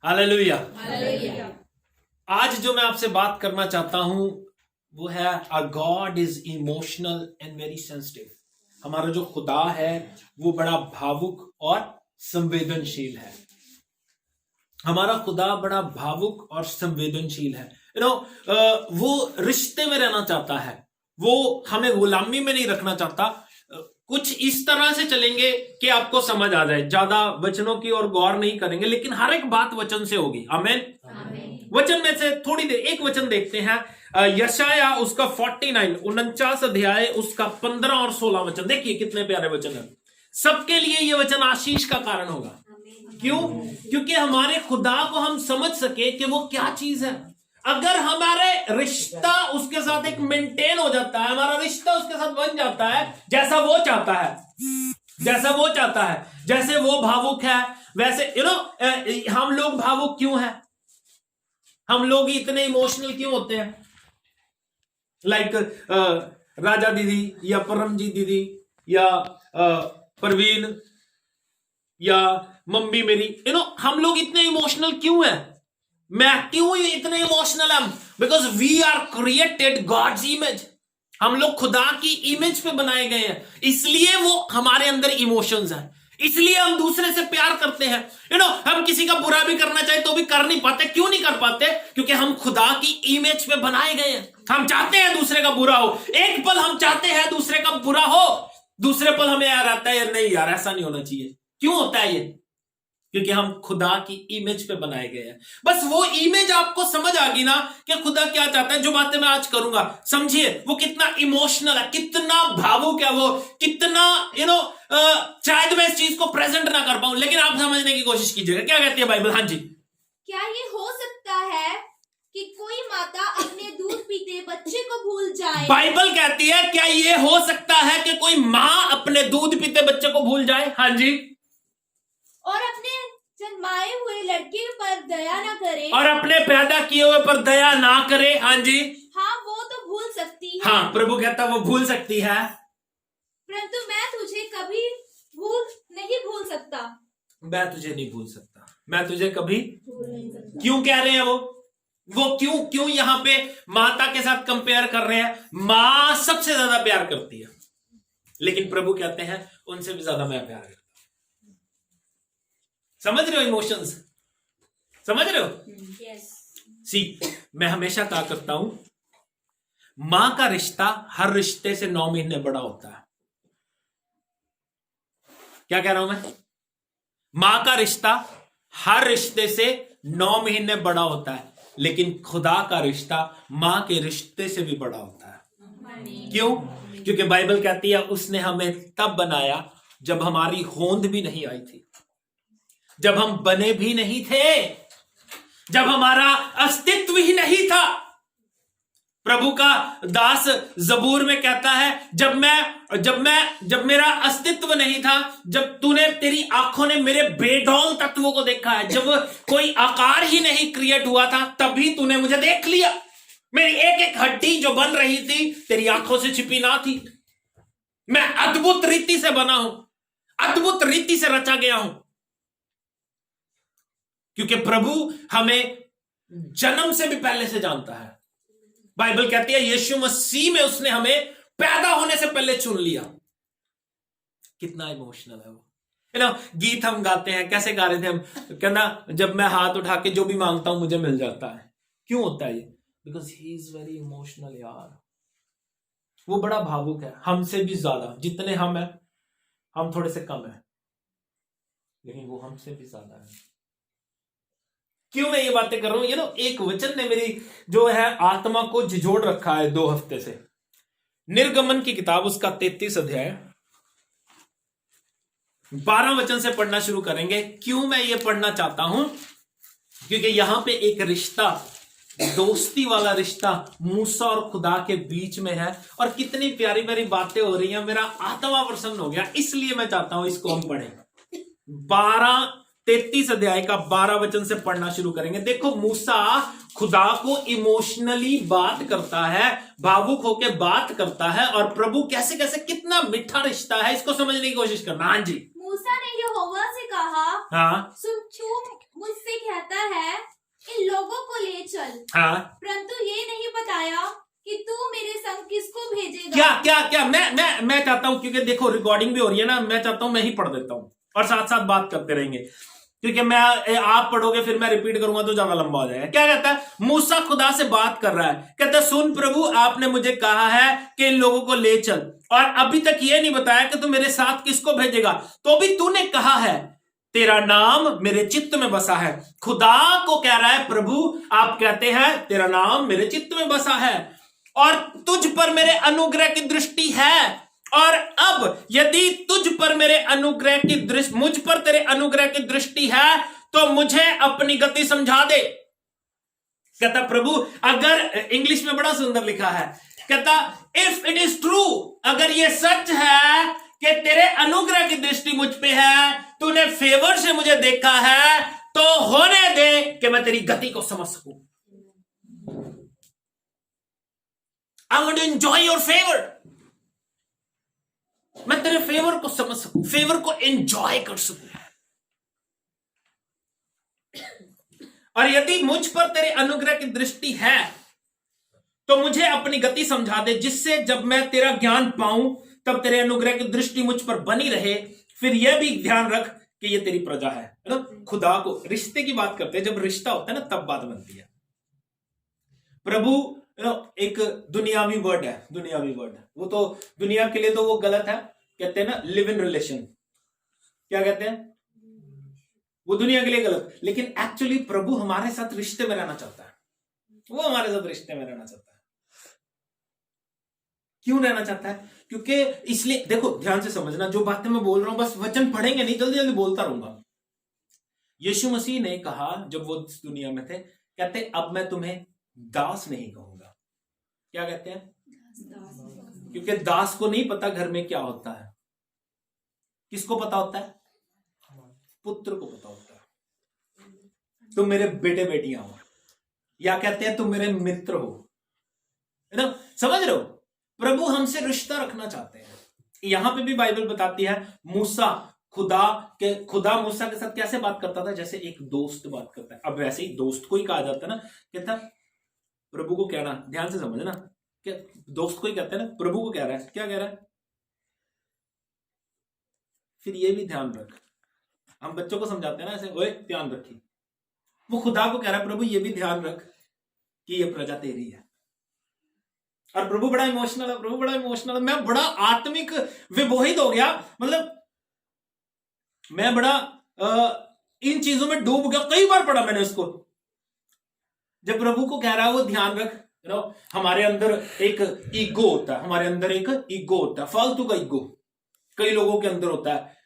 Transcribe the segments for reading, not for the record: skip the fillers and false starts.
Hallelujah. आज जो मैं आपसे बात करना चाहता हूं वो है a God is emotional and very sensitive. हमारा जो खुदा है वो बड़ा भावुक और संवेदनशील है। हमारा खुदा बड़ा भावुक और संवेदनशील है। वो रिश्ते में रहना चाहता है, वो हमें गुलामी में नहीं रखना चाहता। कुछ इस तरह से चलेंगे कि आपको समझ आ जाए, ज्यादा वचनों की ओर गौर नहीं करेंगे, लेकिन हर एक बात वचन से होगी। आमीन। वचन में से थोड़ी देर एक वचन देखते हैं, यशाया उसका 49 अध्याय उसका 15 और 16 वचन। देखिए कितने प्यारे वचन है। सबके लिए ये वचन आशीष का कारण होगा। क्यों? क्योंकि हमारे खुदा को हम समझ सके कि वो क्या चीज है। अगर हमारे रिश्ता उसके साथ एक मेंटेन हो जाता है, हमारा रिश्ता उसके साथ बन जाता है जैसा वो चाहता है, जैसा वो चाहता है, जैसे वो भावुक है वैसे हम लोग भावुक क्यों हैं? हम लोग इतने इमोशनल क्यों होते हैं? लाइक राजा दीदी या परमजीत दीदी या परवीन या मम्मी मेरी, हम लोग इतने इमोशनल क्यों हैं? मैं क्यों इतने इमोशनल हम? Because we are created God's image. हम लोग खुदा की इमेज पे बनाए गए हैं, इसलिए वो हमारे अंदर इमोशंस हैं। इसलिए हम दूसरे से प्यार करते हैं। हम किसी का बुरा भी करना चाहे तो भी कर नहीं पाते। क्यों नहीं कर पाते? क्योंकि हम खुदा की इमेज पे बनाए गए हैं। हम चाहते हैं दूसरे का बुरा हो। एक पल हम चाहते हैं दूसरे का बुरा हो, दूसरे पल हमें यार आता है नहीं यार ऐसा नहीं होना चाहिए। क्यों होता है ये? क्योंकि हम खुदा की इमेज पे बनाए गए हैं। बस वो इमेज आपको समझ आ गई ना कि खुदा क्या चाहता है। जो बातें मैं आज करूंगा, समझिए वो कितना इमोशनल है, कितना भावुक है, वो कितना शायद मैं इस चीज को प्रेजेंट ना कर पाऊं, लेकिन आप समझने की कोशिश कीजिएगा। क्या कहती है बाइबल? हाँ जी। क्या ये हो सकता है कि कोई माता अपने दूध पीते बच्चे को भूल जाए? बाइबल कहती है क्या ये हो सकता है कि कोई माँ अपने दूध पीते बच्चे को भूल जाए? हाँ जी। और अपने जन्माए हुए लड़के पर दया ना करे? और अपने पैदा किए हुए पर दया ना करे? हाँ जी। हाँ, वो तो भूल सकती है। हाँ, प्रभु कहता वो भूल सकती है, परंतु मैं तुझे कभी नहीं भूल सकता। मैं तुझे नहीं भूल सकता, मैं तुझे कभी भूल नहीं सकता। क्यों कह रहे हैं वो क्यों यहां पे माता के साथ कंपेयर कर रहे हैं? मां सबसे ज्यादा प्यार करती है, लेकिन प्रभु कहते हैं उनसे भी ज्यादा मैं प्यार करता हूं। समझ रहे हो इमोशंस? समझ रहे हो? यस। मैं हमेशा कहा करता हूं मां का रिश्ता हर रिश्ते से 9 महीने बड़ा होता है। क्या कह रहा हूं मैं? मां का रिश्ता हर रिश्ते से 9 महीने बड़ा होता है, लेकिन खुदा का रिश्ता मां के रिश्ते से भी बड़ा होता है। क्यों? क्योंकि बाइबल कहती है उसने हमें तब बनाया जब हमारी होंद भी नहीं आई थी, जब हम बने भी नहीं थे, जब हमारा अस्तित्व ही नहीं था। प्रभु का दास जबूर में कहता है जब मेरा अस्तित्व नहीं था, जब तेरी आंखों ने मेरे बेडौल तत्वों को देखा है, जब कोई आकार ही नहीं क्रिएट हुआ था, तभी तूने मुझे देख लिया। मेरी एक एक हड्डी जो बन रही थी तेरी आंखों से छिपी ना थी। मैं अद्भुत रीति से बना हूं, अद्भुत रीति से रचा गया हूं, क्योंकि प्रभु हमें जन्म से भी पहले से जानता है। बाइबल कहती है यीशु मसीह में उसने हमें पैदा होने से पहले चुन लिया। कितना इमोशनल है वो। गीत हम गाते हैं, कैसे गा रहे थे हम? कहना जब मैं हाथ उठा के जो भी मांगता हूं मुझे मिल जाता है। क्यों होता है ये? Because he is very emotional यार। वो बड़ा भावुक है, हमसे भी ज्यादा। जितने हम हैं, हम थोड़े से कम हैं, लेकिन वो हमसे भी ज्यादा है। क्यों मैं ये बातें कर रहा हूं? एक वचन ने मेरी जो है आत्मा को झिझोड़ रखा है 2 हफ्ते से। निर्गमन की किताब उसका 33 अध्याय 12 वचन से पढ़ना शुरू करेंगे। क्यों मैं ये पढ़ना चाहता हूं? क्योंकि यहां पे एक रिश्ता, दोस्ती वाला रिश्ता मूसा और खुदा के बीच में है, और कितनी प्यारी प्यारी बातें हो रही हैं। मेरा आत्मा प्रसन्न हो गया, इसलिए मैं चाहता हूं इसको हम पढ़ें। 33 अध्याय का 12 वचन से पढ़ना शुरू करेंगे। देखो मूसा खुदा को इमोशनली बात करता है, भावुक होकर बात करता है, और प्रभु कैसे कैसे, कितना मीठा रिश्ता है, इसको समझने की कोशिश करना। हाँ जी। मूसा ने यहोवा से कहा, हाँ, सुन, क्यों मुझसे कहता हाँ, परंतु ये नहीं बताया कि तू मेरे संग किसको भेजेगा। क्या क्या क्या मैं चाहता हूं, क्योंकि देखो रिकॉर्डिंग भी हो रही है ना, मैं चाहता हूं मैं ही पढ़ देता हूं और साथ साथ बात करते रहेंगे, क्योंकि मैं आप पढ़ोगे फिर मैं रिपीट करूंगा तो ज्यादा लंबा हो जाएगा। क्या कहता है? मूसा खुदा से बात कर रहा है, कहता है सुन प्रभु, आपने मुझे कहा है कि इन लोगों को ले चल, और अभी तक ये नहीं बताया कि तू मेरे साथ किसको भेजेगा, तो भी तूने कहा है तेरा नाम मेरे चित्त में बसा है। खुदा को कह रहा है प्रभु, आप कहते हैं तेरा नाम मेरे चित्त में बसा है और तुझ पर मेरे अनुग्रह की दृष्टि है, और अब यदि तुझ पर मेरे अनुग्रह की दृष्टि, मुझ पर तेरे अनुग्रह की दृष्टि है तो मुझे अपनी गति समझा दे। कहता प्रभु, अगर, इंग्लिश में बड़ा सुंदर लिखा है, कहता इफ इट इज ट्रू, अगर ये सच है कि तेरे अनुग्रह की दृष्टि मुझ पे है, तूने फेवर से मुझे देखा है, तो होने दे कि मैं तेरी गति को समझ सकूं। I want to enjoy your favour, मैं तेरे फेवर को समझ सकूं, फेवर को एंजॉय कर सकूं। और यदि मुझ पर तेरे अनुग्रह की दृष्टि है तो मुझे अपनी गति समझा दे, जिससे जब मैं तेरा ज्ञान पाऊं तब तेरे अनुग्रह की दृष्टि मुझ पर बनी रहे। फिर यह भी ध्यान रख कि ये तेरी प्रजा है ना। खुदा को, रिश्ते की बात करते हैं, जब रिश्ता होता है ना तब बात बनती है। प्रभु एक दुनियावी वर्ड है, दुनियावी वर्ड है, वो तो दुनिया के लिए तो वो गलत है, कहते हैं ना लिव इन रिलेशन, क्या कहते हैं, वो दुनिया के लिए गलत, लेकिन एक्चुअली प्रभु हमारे साथ रिश्ते में रहना चाहता है, वो हमारे साथ रिश्ते में रहना चाहता है। क्यों रहना चाहता है? क्योंकि इसलिए, देखो ध्यान से समझना, जो बातें मैं बोल रहा हूं बस वचन पढ़ेंगे नहीं, जल्दी जल्दी बोलता रहूंगा। यीशु मसीह ने कहा जब वो इस दुनिया में थे, कहते अब मैं तुम्हें दास नहीं कहूंगा। क्या कहते हैं? क्योंकि दास को नहीं पता घर में क्या होता है, किसको पता होता है? पुत्र को पता होता है। तुम मेरे बेटे बेटियां हो, या कहते हैं तुम मेरे मित्र हो, है ना, समझ रहे हो? प्रभु हमसे रिश्ता रखना चाहते हैं। यहां पे भी बाइबल बताती है मूसा, खुदा मूसा के साथ कैसे बात करता था, जैसे एक दोस्त बात करता है। अब वैसे ही दोस्त को ही कहा जाता है ना, कहता प्रभु को कहना, ध्यान से समझना, क्या दोस्त को ही कहते हैं ना, प्रभु को कह रहा है, क्या कह रहा है? फिर ये भी ध्यान रख, हम बच्चों को समझाते हैं ना ऐसे, ओए ध्यान रखिए, वो खुदा को कह रहा है प्रभु ये भी ध्यान रख कि ये प्रजा तेरी है। और प्रभु बड़ा इमोशनल है, प्रभु बड़ा इमोशनल है, मैं बड़ा आत्मिक विमोहित हो गया, मतलब मैं बड़ा इन चीजों में डूब गया। कई बार पढ़ा मैंने उसको, जब प्रभु को कह रहा है वो ध्यान रख, हमारे अंदर एक ईगो होता है, हमारे अंदर एक ईगो होता है, फालतू का ईगो कई लोगों के अंदर होता है।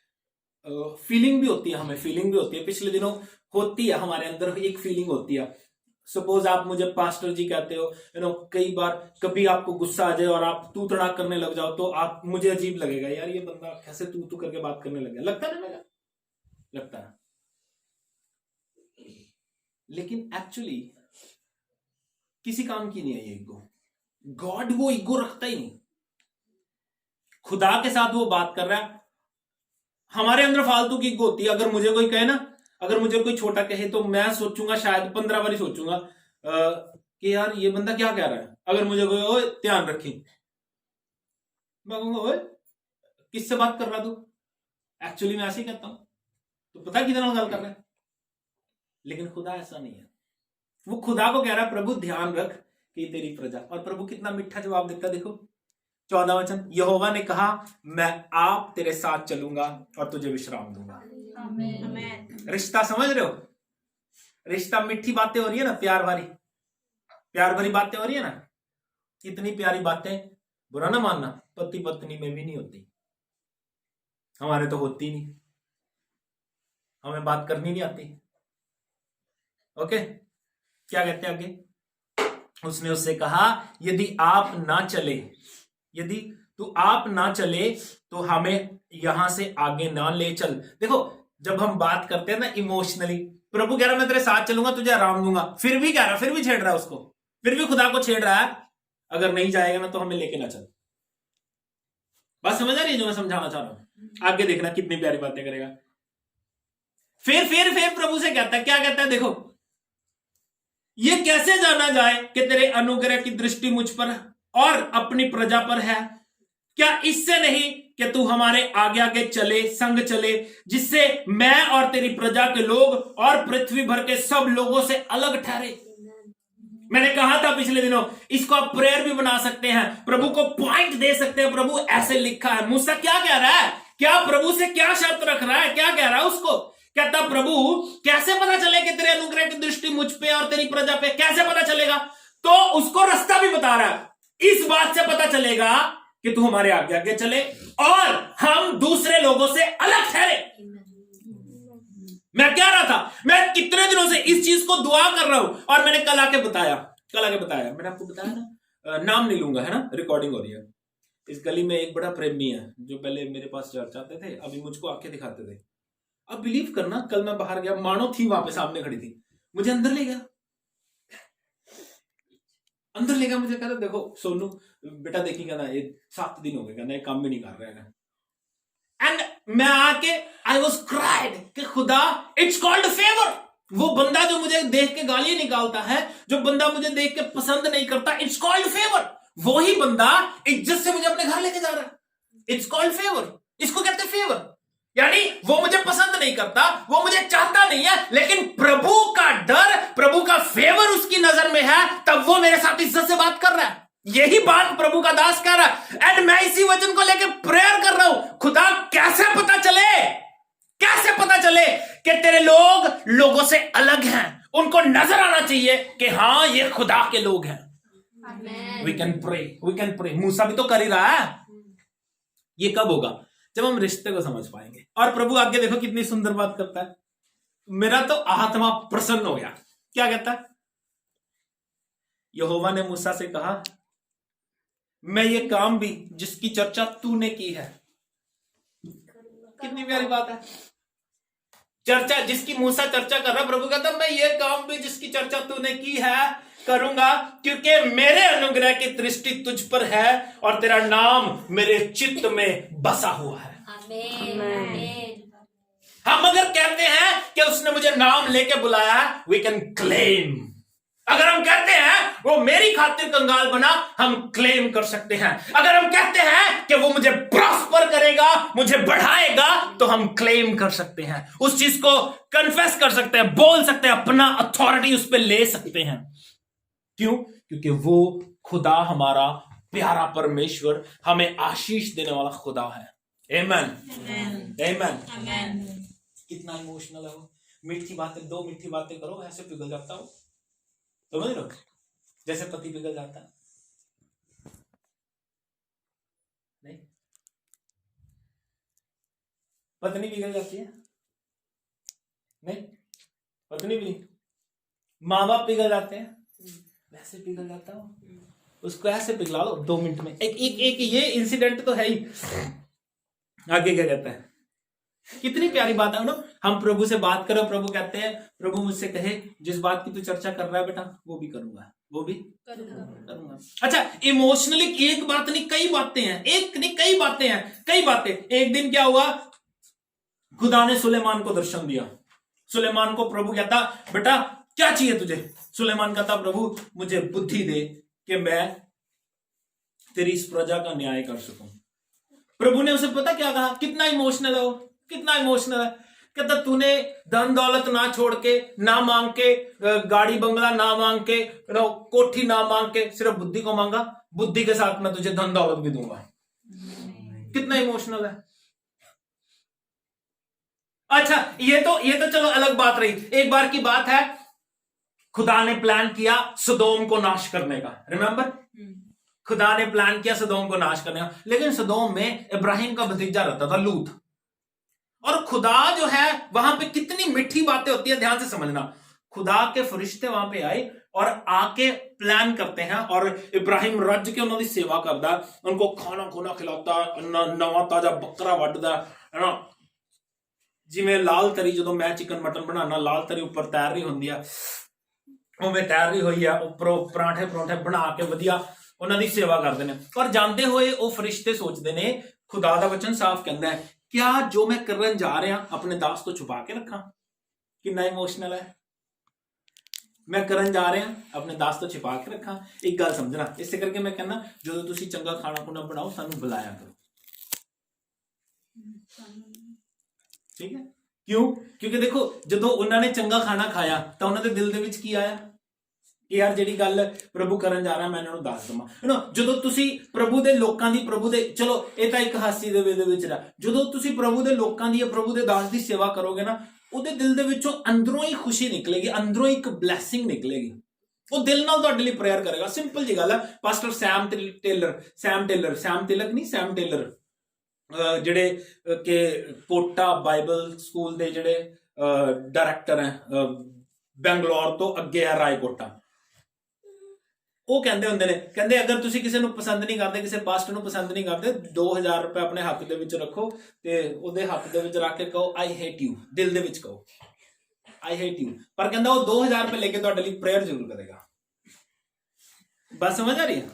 फीलिंग भी होती है, हमें फीलिंग भी होती है, पिछले दिनों होती है, हमारे अंदर एक फीलिंग होती है। सपोज आप मुझे पास्टर जी कहते हो, कई बार कभी आपको गुस्सा आ जाए और आप तू तड़ाक करने लग जाओ, तो आप, मुझे अजीब लगेगा, यार ये बंदा कैसे तू तू करके बात करने लग गया, लगता है ना, लगता है। लेकिन एक्चुअली किसी काम की नहीं है ये ईगो। गॉड वो ईगो रखता ही नहीं। खुदा के साथ वो बात कर रहा है, हमारे अंदर फालतू की ईगो होती है। अगर मुझे कोई कहे ना, अगर मुझे कोई छोटा कहे तो मैं सोचूंगा, शायद 15 बार ही सोचूंगा कि यार ये बंदा क्या कह रहा है। अगर मुझे कोई ओए ध्यान रखी, मैं कहूंगा ओए किससे बात कर रहा तू? एक्चुअली मैं ऐसे ही कहता हूं, तो पता कितना गल कर रहा है। लेकिन खुदा ऐसा नहीं है, वो खुदा को कह रहा है प्रभु ध्यान रख कि तेरी प्रजा। और प्रभु कितना मीठा जवाब देता, देखो 14 वचन, यहोवा ने कहा मैं आप तेरे साथ चलूंगा और तुझे विश्राम दूंगा। आमीन। रिश्ता समझ रहे हो? रिश्ता, मीठी बातें हो रही है ना, प्यार भरी बातें हो रही है ना, इतनी प्यारी बातें, बुरा ना मानना, पति पत्नी में भी नहीं होती, हमारे तो होती नहीं, हमें बात करनी नहीं आती। ओके, क्या कहते हैं आगे? उसने उससे कहा यदि आप ना चले, यदि तू आप ना चले तो हमें यहां से आगे ना ले चल। देखो जब हम बात करते हैं ना इमोशनली, प्रभु कह रहा मैं तेरे साथ चलूंगा, तुझे आराम दूंगा, फिर भी कह रहा, फिर भी छेड़ रहा है उसको, फिर भी खुदा को छेड़ रहा है, अगर नहीं जाएगा ना तो हमें लेके ना चल। बात समझ आ रही है जो मैं समझाना चाह रहा हूं? आगे देखना कितनी प्यारी बातें करेगा। फिर प्रभु से कहता है, क्या कहता है देखो, ये कैसे जाना जाए कि तेरे अनुग्रह की दृष्टि मुझ पर और अपनी प्रजा पर है? क्या इससे नहीं कि तू हमारे आगे आगे चले, संग चले, जिससे मैं और तेरी प्रजा के लोग और पृथ्वी भर के सब लोगों से अलग ठहरे। मैंने कहा था पिछले दिनों, इसको आप प्रेयर भी बना सकते हैं, प्रभु को पॉइंट दे सकते हैं। प्रभु ऐसे लिखा है। मूसा क्या कह रहा है? क्या प्रभु से क्या शर्त रख रहा है? क्या कह रहा है उसको? कहता प्रभु कैसे पता चले कि तेरे अनुग्रह की दृष्टि मुझ पे और तेरी प्रजा पे? कैसे पता चलेगा? तो उसको रास्ता भी बता रहा है। इस बात से पता चलेगा कि तू हमारे आगे आगे चले और हम दूसरे लोगों से अलग ठहरे। मैं क्या रहा था, मैं कितने दिनों से इस चीज को दुआ कर रहा हूं और मैंने कल आके बताया। मैंने आपको बताया ना, नाम नहीं लूंगा, है ना, रिकॉर्डिंग हो रही है। इस गली में एक बड़ा प्रेमी है जो पहले मेरे पास चर्च आते थे, अभी मुझको आके दिखाते थे। अब बिलीव करना, कल मैं बाहर गया, मानो थी वहां पे सामने खड़ी थी, मुझे अंदर ले गया, मुझे कहता देखो सोनू बेटा देखी, कहना ये 7 दिन हो गए, कहना ये काम भी नहीं कर रहा है। एंड मैं आके आई वॉज क्राइड कि खुदा, इट्स कॉल्ड फेवर। वो बंदा जो मुझे देख के गालियां निकालता है, जो बंदा मुझे देख के पसंद नहीं करता, इट्स कॉल्ड फेवर। वो ही बंदा इज्जत से मुझे अपने घर लेके जा रहा है। It's called favour. इसको कहते हैं फेवर। यानी वो मुझे पसंद नहीं करता, वो मुझे चाहता नहीं है, लेकिन प्रभु का डर, प्रभु का फेवर उसकी नजर में है, तब वो मेरे साथ इज्जत से बात कर रहा है। यही बात प्रभु का दास कह रहा है। एंड मैं इसी वचन को लेकर प्रेयर कर रहा हूं, खुदा कैसे पता चले कि तेरे लोग लोगों से अलग हैं। उनको नजर आना चाहिए कि हाँ ये खुदा के लोग हैं। We can pray. मूसा भी तो कर ही रहा है। ये कब होगा? जब हम रिश्ते को समझ पाएंगे। और प्रभु आगे देखो कितनी सुंदर बात करता है। मेरा तो आत्मा प्रसन्न हो गया। क्या कहता है? यहोवा ने मूसा से कहा, मैं ये काम भी जिसकी चर्चा तूने की है। कितनी प्यारी बात है। चर्चा जिसकी मूसा चर्चा कर रहा, प्रभु कहता मैं ये काम भी जिसकी चर्चा तूने की है करूंगा, क्योंकि मेरे अनुग्रह की दृष्टि तुझ पर है और तेरा नाम मेरे चित्त में बसा हुआ है। हम अगर कहते हैं कि उसने मुझे नाम लेके बुलाया है, वी कैन क्लेम। अगर हम कहते हैं वो मेरी खातिर कंगाल बना, हम क्लेम कर सकते हैं। अगर हम कहते हैं कि वो मुझे प्रॉस्पर करेगा, मुझे बढ़ाएगा, तो हम क्लेम कर सकते हैं। उस चीज को कन्फेस कर सकते हैं, बोल सकते हैं, अपना अथॉरिटी उस पर ले सकते हैं। क्यों? क्योंकि वो खुदा हमारा प्यारा परमेश्वर, हमें आशीष देने वाला खुदा है। आमेन, आमेन। कितना इमोशनल है वो। मीठी बातें, 2 मीठी बातें करो, ऐसे पिघल जाता हो। समझ लो, जैसे पति पिघल जाता है। नहीं, पत्नी पिघल जाती है? नहीं, पत्नी भी नहीं। माँ बाप पिघल जाते हैं, वैसे पिघल जाता हो। उसको ऐसे पिघला लो 2 मिनट में। एक ये इंसिडेंट तो है ही। आगे क्या कहता है? कितनी प्यारी बात है ना। हम प्रभु से बात करो, प्रभु कहते हैं, प्रभु मुझसे कहे जिस बात की तू चर्चा कर रहा है बेटा, वो भी करूंगा, वो भी करूंगा। अच्छा, इमोशनली एक बात नहीं, कई बातें हैं। एक नहीं, कई बातें हैं, कई बातें। एक दिन क्या हुआ, खुदा ने सुलेमान को दर्शन दिया। सुलेमान को प्रभु कहता, बेटा क्या चाहिए तुझे? सुलेमान कहता, प्रभु मुझे बुद्धि दे कि मैं तेरी इस प्रजा का न्याय कर सकूं। प्रभु ने उसे पता क्या कहा? कितना इमोशनल है वो, कितना इमोशनल है। कहता तूने धन दौलत ना छोड़ के, ना मांग के, गाड़ी बंगला ना मांग के, कोठी ना मांग के, सिर्फ बुद्धि को मांगा। बुद्धि के साथ मैं तुझे धन दौलत भी दूंगा। कितना इमोशनल है। अच्छा, ये तो चलो अलग बात रही। एक बार की बात है, खुदा ने प्लान किया सदोम को नाश करने का। रिमेंबर, खुदा ने प्लान किया सदोम को नाश करने का, लेकिन सदोम में इब्राहिम का भतीजा रहता था, लूत। और खुदा जो है वहां पे कितनी मीठी बातें होती है, ध्यान से समझना। खुदा के फरिश्ते वहां पे आए और आके प्लान करते हैं, और इब्राहिम रज के उन्होंने सेवा करता, उनको खाना खुना खिलाता, नवा ताजा बकरा वड्डदा है ना। जिमें लाल तरी जो मैं चिकन मटन बनाना, लाल तरी ऊपर तैर रही होंगी है, उमें तैर रही हुई है, उपरों पराठे पराठे बना के वधिया उन्होंने सेवा करते हैं। और जानते हुए वो फरिश्ते सोचते ने, खुदा दा वचन साफ कहता है, क्या जो मैं करने जा रहा अपने दास तो छुपा के रखा? कितना इमोशनल है। मैं करन जा रहा अपने दास तो छिपा के रखा। एक गल समझना, इस करके मैं कहना जो तुसी चंगा खाना खुना बनाओ सानू बुलाया करो, ठीक है? क्यों? क्योंकि देखो जो उन्होंने चंगा खाना खाया तो उन्होंने दिल दे विच की आया कि यार ਜਿਹੜੀ ਗੱਲ ਪ੍ਰਭੂ ਕਰਨ ਜਾ ਰਿਹਾ ਮੈਂ ਇਹਨਾਂ ਨੂੰ ਦੱਸ ਦਵਾਂ। ਜਦੋਂ ਤੁਸੀਂ ਪ੍ਰਭੂ ਦੇ ਲੋਕਾਂ ਦੀ, ਪ੍ਰਭੂ ਦੇ, ਚਲੋ ਇਹ ਤਾਂ ਇੱਕ ਹਾਸੀ ਦੇ ਵੇ ਦੇ ਵਿੱਚ ਰਿਹਾ, ਜਦੋਂ ਤੁਸੀਂ ਪ੍ਰਭੂ ਦੇ ਲੋਕਾਂ ਦੀ, ਪ੍ਰਭੂ ਦੇ ਦਾਸ ਦੀ ਸੇਵਾ ਕਰੋਗੇ ਨਾ, ਉਹਦੇ ਦਿਲ ਦੇ ਵਿੱਚੋਂ ਅੰਦਰੋਂ ਹੀ ਖੁਸ਼ੀ ਨਿਕਲੇਗੀ, ਅੰਦਰੋਂ ਇੱਕ ਬਲੈਸਿੰਗ ਨਿਕਲੇਗੀ। ਉਹ ਦਿਲ ਨਾਲ ਤੁਹਾਡੇ ਲਈ ਪ੍ਰੇਅਰ ਕਰੇਗਾ। ਸਿੰਪਲ ਜੀ ਗੱਲ ਹੈ। ਪਾਸਟਰ ਸੈਮ ਟੇਲਰ ਜਿਹੜੇ ਕਿ ਕੋਟਾ ਬਾਈਬਲ ਸਕੂਲ ਦੇ ਜਿਹੜੇ ਡਾਇਰੈਕਟਰ ਹੈ ਬੈਂਗਲੌਰ ਤੋਂ ਅੱਗੇ ਹੈ ਰਾਏਕੋਟਾ, ਉਹ ਕਹਿੰਦੇ ਹੁੰਦੇ ਨੇ, ਕਹਿੰਦੇ ਅਗਰ ਤੁਸੀਂ ਕਿਸੇ ਨੂੰ ਪਸੰਦ ਨਹੀਂ ਕਰਦੇ, ਕਿਸੇ ਪਾਸਟਰ ਨੂੰ ਪਸੰਦ ਨਹੀਂ ਕਰਦੇ, 2000 ਰੁਪਏ ਆਪਣੇ ਹੱਥ ਦੇ ਵਿੱਚ ਰੱਖੋ ਤੇ ਉਹਦੇ ਹੱਥ ਦੇ ਵਿੱਚ ਰੱਖ ਕੇ ਕਹੋ ਆਈ ਹੇਟ ਯੂ, ਦਿਲ ਦੇ ਵਿੱਚ ਕਹੋ ਆਈ ਹੇਟ ਯੂ। ਪਰ ਕਹਿੰਦਾ ਉਹ 2000 ਰੁਪਏ ਲੈ ਕੇ ਤੁਹਾਡੇ ਲਈ ਪ੍ਰੇਅਰ ਜ਼ਰੂਰ ਕਰੇਗਾ। ਬਸ ਸਮਝ ਆ ਰਹੀ ਹੈ?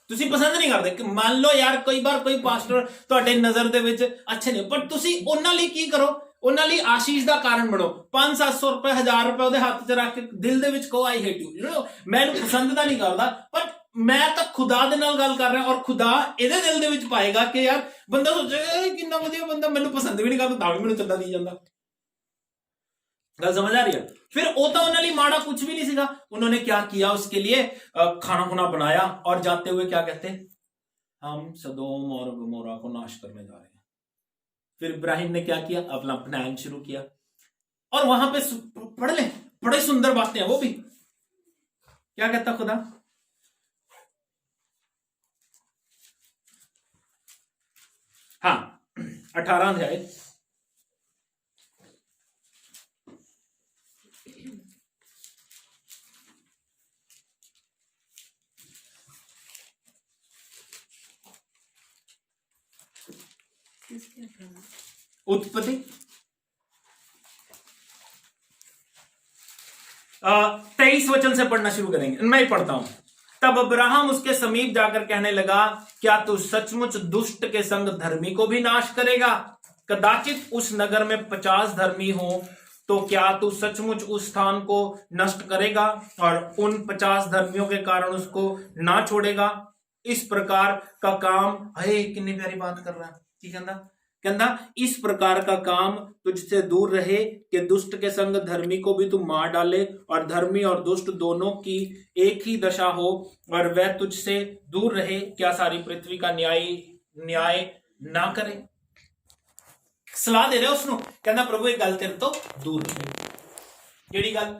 ਤੁਸੀਂ ਪਸੰਦ ਨਹੀਂ ਕਰਦੇ, ਮੰਨ ਲਓ ਯਾਰ ਕਈ ਵਾਰ ਕੋਈ ਪਾਸਟਰ ਤੁਹਾਡੇ ਨਜ਼ਰ ਦੇ ਵਿੱਚ ਅੱਛੇ ਨੇ, ਪਰ ਤੁਸੀਂ ਉਹਨਾਂ ਲਈ ਕੀ ਕਰੋ, ਉਹਨਾਂ ਲਈ ਆਸ਼ੀਸ਼ ਦਾ ਕਾਰਨ ਬਣੋ। 500-700 ਰੁਪਏ 1000 ਰੁਪਏ ਉਹਦੇ ਹੱਥ 'ਚ ਰੱਖ ਕੇ ਦਿਲ ਦੇ ਵਿੱਚ ਕਹੋ ਆਈ ਹੇਟ ਯੂ। ਮੈਂ ਇਹਨੂੰ ਪਸੰਦ ਤਾਂ ਨਹੀਂ ਕਰਦਾ, ਪਰ ਮੈਂ ਤਾਂ ਖੁਦਾ ਦੇ ਨਾਲ ਗੱਲ ਕਰ ਰਿਹਾ, ਔਰ ਖੁਦਾ ਇਹਦੇ ਦਿਲ ਦੇ ਵਿੱਚ ਪਾਏਗਾ ਕਿ ਯਾਰ ਬੰਦਾ ਸੋਚੇਗਾ ਕਿੰਨਾ ਵਧੀਆ ਬੰਦਾ, ਮੈਨੂੰ ਪਸੰਦ ਵੀ ਨਹੀਂ ਕਰਦਾ ਤਾਂ ਵੀ ਮੈਨੂੰ ਚੰਗਾ ਦੀ ਜਾਂਦਾ। गल समझ आ रही है? फिर वो तो उन्होंने माड़ा कुछ भी नहीं सीखा, उन्होंने क्या किया, उसके लिए खाना खुना बनाया और जाते हुए क्या कहते, हम सदोम और गमोरा को नाश करने जा रहे हैं। फिर इब्राहिम ने क्या किया, अपना प्लान शुरू किया, और वहां पे पढ़ ले, बड़े सुंदर बातें हैं वो भी। क्या कहता खुदा, हाँ 18 अध्याय उत्पत्ति 23 वचन से पढ़ना शुरू करेंगे, मैं ही पढ़ता हूं। तब अब्राहम उसके समीप जाकर कहने लगा, क्या तू सचमुच दुष्ट के संग धर्मी को भी नाश करेगा? कदाचित उस नगर में 50 धर्मी हो तो क्या तू सचमुच उस स्थान को नष्ट करेगा और उन 50 धर्मियों के कारण उसको ना छोड़ेगा? इस प्रकार का काम, हे कितनी प्यारी बात कर रहा है, ठीक है ना? कहना इस प्रकार का काम तुझसे दूर रहे कि दुष्ट के संग धर्मी को भी तू मार डाले और धर्मी और दुष्ट दोनों की एक ही दशा हो और वह तुझसे दूर रहे, क्या सारी पृथ्वी का न्याय ना करे? सलाह दे रहे उसनु, कहना प्रभु एक गल तेरे तो दूर रहे। केड़ी गल?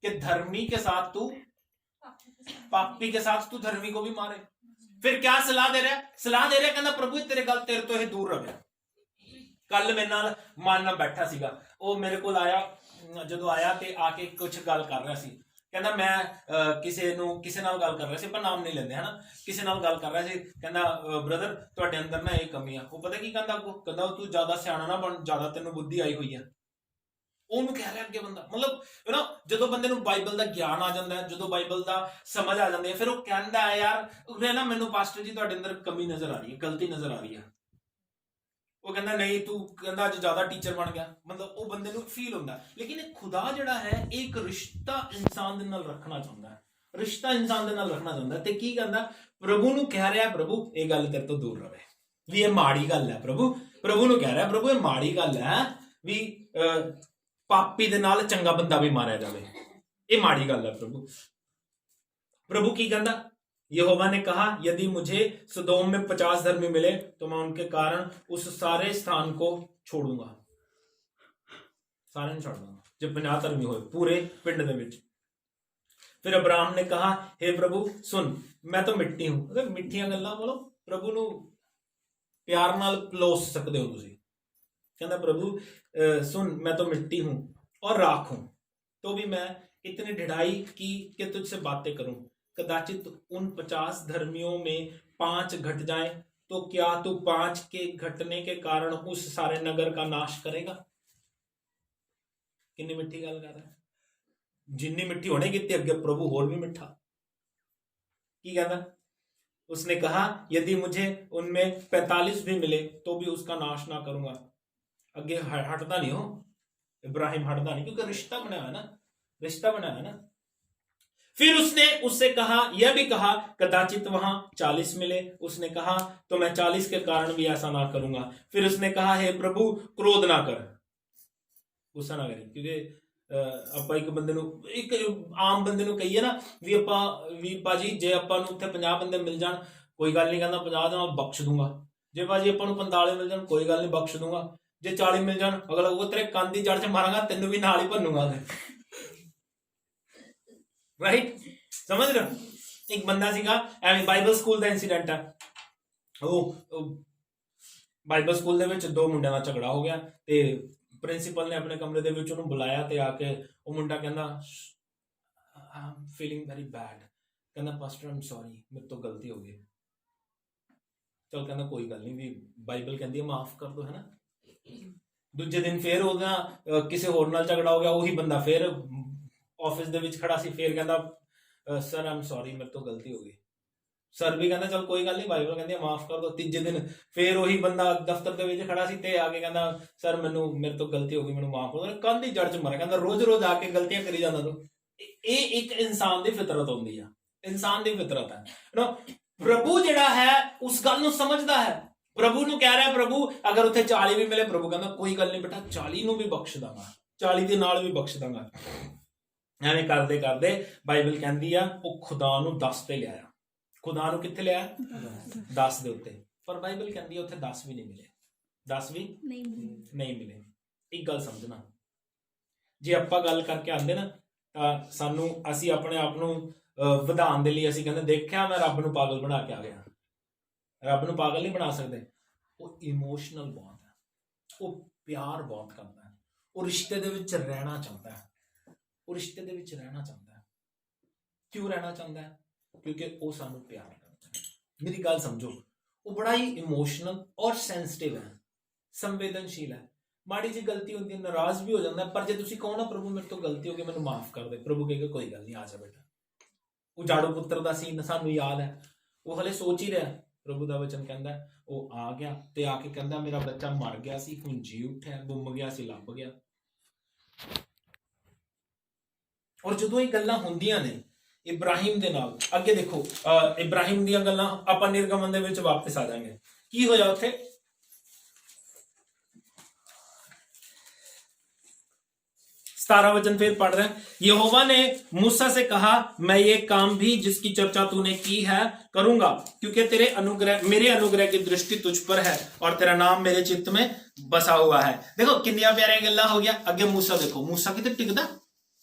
कि धर्मी के साथ तू, पापी के साथ तू धर्मी को भी मारे। फिर क्या सलाह दे रहा है? सलाह दे रहा है, कहना प्रभु तेरे गल तेरे तो ये दूर रहे। कल मेरे नाल मान नाल बैठा सीगा, वो मेरे को आया, जो आया ते आके कुछ गल कर रहा सी, कहना मैं किसी नाल गल कर रहा सी, पर नाम नहीं लेंदे है ना, किसी नाल गल कर रहा सी, कहना ब्रदर तुहाडे अंदर ना एक कमी है। वो पता की कहंदा, अगो कहंदा तू ज्यादा सियाना ना बन, ज्यादा तैनूं बुद्धि आई हुई है। ਉਹਨੂੰ ਕਹਿ ਰਿਹਾ ਅੱਗੇ ਬੰਦਾ, ਮਤਲਬ ਜਦੋਂ ਬੰਦੇ ਨੂੰ ਬਾਈਬਲ ਦਾ ਗਿਆਨ ਆ ਜਾਂਦਾ ਹੈ, ਜਦੋਂ ਬਾਈਬਲ ਦਾ ਸਮਝ ਆ ਜਾਂਦੀ ਹੈ, ਫਿਰ ਉਹ ਕਹਿੰਦਾ ਹੈ ਯਾਰ ਉਹਨੇ ਨਾ ਮੈਨੂੰ ਪਾਸਟਰ ਜੀ ਤੁਹਾਡੇ ਅੰਦਰ ਕਮੀ ਨਜ਼ਰ ਆ ਰਹੀ ਹੈ, ਗਲਤੀ ਨਜ਼ਰ ਆ ਰਹੀ ਹੈ। ਉਹ ਕਹਿੰਦਾ ਨਹੀਂ ਤੂੰ ਕਹਿੰਦਾ ਅੱਜ ਜ਼ਿਆਦਾ ਟੀਚਰ ਬਣ ਗਿਆ, ਮਤਲਬ ਉਹ ਬੰਦੇ ਨੂੰ ਫੀਲ ਹੁੰਦਾ। ਲੇਕਿਨ ਇਹ ਖੁਦਾ ਜਿਹੜਾ ਹੈ ਇੱਕ ਰਿਸ਼ਤਾ ਇਨਸਾਨ ਦੇ ਨਾਲ ਰੱਖਣਾ ਚਾਹੁੰਦਾ ਹੈ, ਰਿਸ਼ਤਾ ਇਨਸਾਨ ਦੇ ਨਾਲ ਰੱਖਣਾ ਚਾਹੁੰਦਾ ਤੇ ਕੀ ਕਹਿੰਦਾ, ਪ੍ਰਭੂ ਨੂੰ ਕਹਿ ਰਿਹਾ ਪ੍ਰਭੂ ਇਹ ਗੱਲ ਤੇਰੇ ਤੋਂ ਦੂਰ ਰਹੇ, ਵੀ ਇਹ ਮਾੜੀ ਗੱਲ ਹੈ। ਪ੍ਰਭੂ ਨੂੰ ਕਹਿ ਰਿਹਾ ਪ੍ਰਭੂ ਇਹ ਮਾੜੀ ਗੱਲ ਹੈ ਵੀ ਪਾਪੀ ਦੇ ਨਾਲ ਚੰਗਾ ਬੰਦਾ ਵੀ ਮਾਰਿਆ ਜਾਵੇ, ਇਹ ਮਾੜੀ ਗੱਲ ਹੈ। ਪ੍ਰਭੂ ਕੀ ਕਹਿੰਦਾ, यहोवा ने कहा यदि मुझे सदोम में 50 धर्मी मिले तो मैं उनके कारण उस सारे स्थान को छोड़ूंगा, सारे छोड़ दूंगा जब 50 धर्मी होए पूरे पिंड दे विच। फिर अब्राहम ने कहा हे प्रभु सुन, मैं तो मिट्टी हूं। अगर मिठियां गल्लां बोलो प्रभु ਨੂੰ प्यार नाल पलोस सकते हो तुसीं। कहंदा प्रभु सुन मैं तो मिट्टी हूं और राख हूं, तो भी मैं इतनी ढिठाई की कि तुझसे बातें करूं। कदाचित उन 50 धर्मियों में 5 घट जाए तो क्या तू 5 के घटने के कारण उस सारे नगर का नाश करेगा? कितनी मिठी गल कर रहा है, जिन्नी मिठी होने की अगे प्रभु होर भी मिठा। की कहता, उसने कहा यदि मुझे उनमें 45 भी मिले तो भी उसका नाश ना करूंगा। अगे हटता नहीं हो, इब्राहिम हटता नहीं, क्योंकि रिश्ता बनाया है ना, रिश्ता बनाया ना। फिर उसने उससे कहा, यह भी कहा कदाचित वहां 40 मिले। उसने कहा तो मैं 40 के कारण भी ऐसा ना करूंगा। फिर उसने कहा हे प्रभु क्रोध ना कर, गुस्सा ना करें, क्योंकि ਆਪਾਂ ਇੱਕ ਬੰਦੇ ਨੂੰ, ਇੱਕ ਆਮ ਬੰਦੇ ਨੂੰ ਕਹੀਏ ਨਾ ਵੀ ਭਾਜੀ ਜੇ ਆਪਾਂ ਨੂੰ ਉੱਥੇ 50 ਬੰਦੇ ਮਿਲ ਜਾਣ ਕੋਈ ਗੱਲ ਨਹੀਂ, ਕਹਿੰਦਾ 50 ਦੇ ਨਾਲ ਬਖਸ਼ ਦੂੰਗਾ। ਜੇ ਭਾਜੀ ਆਪਾਂ ਨੂੰ 45 ਮਿਲ ਜਾਣ ਕੋਈ ਗੱਲ ਨਹੀਂ ਬਖਸ਼ ਦੂੰਗਾ। ਜੇ 40 ਮਿਲ ਜਾਣ ਅਗਲਾ ਉਹ ਤੇਰੇ ਕੰਨ ਦੀ ਜੜ 'ਚ ਮਾਰਾਂਗਾ, ਤੈਨੂੰ ਵੀ ਨਾਲ ਹੀ ਭੰਨੂਗਾ। ਰਾਈਟ, ਸਮਝ ਰਹੇ ਹੋ? ਇੱਕ ਬੰਦਾ ਸੀਗਾ ਐਵੇਂ, ਬਾਈਬਲ ਸਕੂਲ ਦਾ ਇਨਸੀਡੈਂਟ ਹੈ। ਉਹ ਬਾਈਬਲ ਸਕੂਲ ਦੇ ਵਿੱਚ ਦੋ ਮੁੰਡਿਆਂ ਦਾ ਝਗੜਾ ਹੋ ਗਿਆ ਤੇ ਪ੍ਰਿੰਸੀਪਲ ਨੇ ਆਪਣੇ ਕਮਰੇ ਦੇ ਵਿੱਚ ਉਹਨੂੰ ਬੁਲਾਇਆ ਤੇ ਆ ਕੇ ਉਹ ਮੁੰਡਾ ਕਹਿੰਦਾ ਆਮ ਫੀਲਿੰਗ ਵੈਰੀ ਬੈਡ, ਕਹਿੰਦਾ ਪਾਸਟਰ ਆਮ ਸੌਰੀ, ਮੇਰੇ ਤੋਂ ਗਲਤੀ ਹੋ ਗਈ। ਚਲ ਕਹਿੰਦਾ ਕੋਈ ਗੱਲ ਨਹੀਂ, ਵੀ ਬਾਈਬਲ ਕਹਿੰਦੀ ਹੈ ਮਾਫ ਕਰ ਦੋ, ਹੈ ਨਾ। ਦੂਜੇ ਦਿਨ ਫੇਰ ਹੋ ਗਿਆ, ਕਿਸੇ ਹੋਰ ਨਾਲ ਝਗੜਾ ਹੋ ਗਿਆ, ਉਹੀ ਬੰਦਾ ਫੇਰ ਆਫਿਸ ਦੇ ਵਿੱਚ ਖੜਾ ਸੀ, ਫੇਰ ਕਹਿੰਦਾ ਸਰ ਆਮ ਸੌਰੀ, ਮੇਰੇ ਤੋਂ ਗਲਤੀ ਹੋ ਗਈ। ਸਰ ਵੀ ਕਹਿੰਦਾ ਚਲ ਕੋਈ ਗੱਲ ਨਹੀਂ, ਬਾਈਬਲ ਕਹਿੰਦੀ ਮਾਫ ਕਰ ਦੋ। ਤੀਜੇ ਦਿਨ ਫੇਰ ਉਹੀ ਬੰਦਾ ਦਫ਼ਤਰ ਦੇ ਵਿੱਚ ਖੜਾ ਸੀ ਤੇ ਆ ਕੇ ਕਹਿੰਦਾ ਸਰ ਮੇਰੇ ਤੋਂ ਗਲਤੀ ਹੋ ਗਈ, ਮੈਨੂੰ ਮਾਫ ਕਰ ਦੋ। ਕੰਨ ਦੀ ਜੜ 'ਚ ਮਾਰਿਆ, ਕਹਿੰਦਾ ਰੋਜ਼ ਰੋਜ਼ ਆ ਕੇ ਗਲਤੀਆਂ ਕਰੀ ਜਾਂਦਾ ਤੂੰ। ਇਹ ਇੱਕ ਇਨਸਾਨ ਦੀ ਫਿਤਰਤ ਹੁੰਦੀ ਆ, ਇਨਸਾਨ ਦੀ ਫਿਤਰਤ ਹੈ। ਪ੍ਰਭੂ ਜਿਹੜਾ ਹੈ ਉਸ ਗੱਲ ਨੂੰ ਸਮਝਦਾ ਹੈ। ਪ੍ਰਭੂ ਨੂੰ ਕਹਿ ਰਿਹਾ ਪ੍ਰਭੂ ਅਗਰ ਉੱਥੇ 40 ਵੀ ਮਿਲੇ, ਪ੍ਰਭੂ ਕਹਿੰਦਾ ਕੋਈ ਗੱਲ ਨਹੀਂ ਬੇਟਾ, 40 ਨੂੰ ਵੀ ਬਖਸ਼ ਦਾਂਗਾ, 40 ਦੇ ਨਾਲ ਵੀ ਬਖਸ਼ ਦਾਂਗਾ। ਐਵੇਂ ਕਰਦੇ ਕਰਦੇ ਬਾਈਬਲ ਕਹਿੰਦੀ ਆ ਉਹ ਖੁਦਾ ਨੂੰ 10 ਤੇ ਲਿਆਇਆ। ਖੁਦਾ ਨੂੰ ਕਿੱਥੇ ਲਿਆ? 10 ਦੇ ਉੱਤੇ। ਪਰ ਬਾਈਬਲ ਕਹਿੰਦੀ ਉੱਥੇ 10 ਵੀ ਨਹੀਂ ਮਿਲੇ, 10 ਵੀ ਨਹੀਂ ਮਿਲੇ। ਇੱਕ ਗੱਲ ਸਮਝਣਾ, ਜੇ ਆਪਾਂ ਗੱਲ ਕਰਕੇ ਆਉਂਦੇ ਨਾ ਤਾਂ ਸਾਨੂੰ, ਅਸੀਂ ਆਪਣੇ ਆਪ ਨੂੰ ਵਧਾਉਣ ਦੇ ਲਈ ਅਸੀਂ ਕਹਿੰਦੇ ਦੇਖਿਆ ਮੈਂ ਰੱਬ ਨੂੰ ਪਾਗਲ ਬਣਾ ਕੇ ਆ ਗਿਆ। ਰੱਬ ਨੂੰ ਪਾਗਲ ਨਹੀਂ ਬਣਾ ਸਕਦੇ। ਉਹ ਇਮੋਸ਼ਨਲ ਬਹੁਤ ਹੈ, ਉਹ ਪਿਆਰ ਬਹੁਤ ਕਰਦਾ ਹੈ, ਉਹ ਰਿਸ਼ਤੇ ਦੇ ਵਿੱਚ ਰਹਿਣਾ ਚਾਹੁੰਦਾ ਹੈ, ਉਹ ਰਿਸ਼ਤੇ ਦੇ ਵਿੱਚ ਰਹਿਣਾ ਚਾਹੁੰਦਾ ਹੈ। ਕਿਉਂ ਰਹਿਣਾ ਚਾਹੁੰਦਾ ਹੈ? ਕਿਉਂਕਿ ਉਹ ਸਾਨੂੰ ਪਿਆਰ ਕਰਦਾ ਹੈ। ਮੇਰੀ ਗੱਲ ਸਮਝੋ, ਉਹ ਬੜਾ ਹੀ ਇਮੋਸ਼ਨਲ ਔਰ ਸੈਂਸਿਟਿਵ ਹੈ, ਸੰਵੇਦਨਸ਼ੀਲ ਹੈ। ਮਾੜੀ ਜੀ ਗਲਤੀ ਹੁੰਦੀ ਹੈ ਨਾਰਾਜ਼ ਵੀ ਹੋ ਜਾਂਦਾ, ਪਰ ਜੇ ਤੁਸੀਂ ਕਹੋ ਨਾ ਪ੍ਰਭੂ ਮੇਰੇ ਤੋਂ ਗਲਤੀ ਹੋ ਗਈ ਮੈਨੂੰ ਮਾਫ ਕਰ ਦੇ, ਪ੍ਰਭੂ ਕਹੇਗਾ ਕੋਈ ਗੱਲ ਨਹੀਂ, ਆ ਜਾ ਬੇਟਾ। ਉਹ ਜਾੜੂ ਪੁੱਤਰ ਦਾ ਸੀਨ ਸਾਨੂੰ ਯਾਦ ਹੈ, ਉਹ ਹਲੇ ਸੋਚ ਹੀ ਰਿਹਾ। ਪ੍ਰਭੂ ਦਾ ਵਚਨ ਕਹਿੰਦਾ ਉਹ ਆ ਗਿਆ ਤੇ ਆ ਕੇ ਕਹਿੰਦਾ ਮੇਰਾ ਬੱਚਾ ਮਰ ਗਿਆ ਸੀ, ਹੁਣ ਜੀ ਉੱਠਿਆ, ਗੁੰਮ ਗਿਆ ਸੀ ਲੱਭ ਗਿਆ। ਔਰ ਜਦੋਂ ਇਹ ਗੱਲਾਂ ਹੁੰਦੀਆਂ ਨੇ ਇਬਰਾਹਿਮ ਦੇ ਨਾਲ, ਅੱਗੇ ਦੇਖੋ ਇਬਰਾਹਿਮ ਦੀਆਂ ਗੱਲਾਂ ਆਪਾਂ ਨਿਰਗਮਨ ਦੇ ਵਿੱਚ ਵਾਪਸ ਆ ਜਾਵਾਂਗੇ। ਕੀ ਹੋਇਆ ਉੱਥੇ? सतारा वचन फिर पढ़ रहे हैं। यहोवा ने मूसा से कहा मैं ये काम भी जिसकी चर्चा तूने की है करूंगा, क्योंकि तेरे अनुग्रह, मेरे अनुग्रह की दृष्टि तुझ पर है और तेरा नाम मेरे चित्त में बसा हुआ है। देखो किन्नियां प्यारियां गल्लां हो गया। अगे मूसा देखो, मूसा किते टिकदा,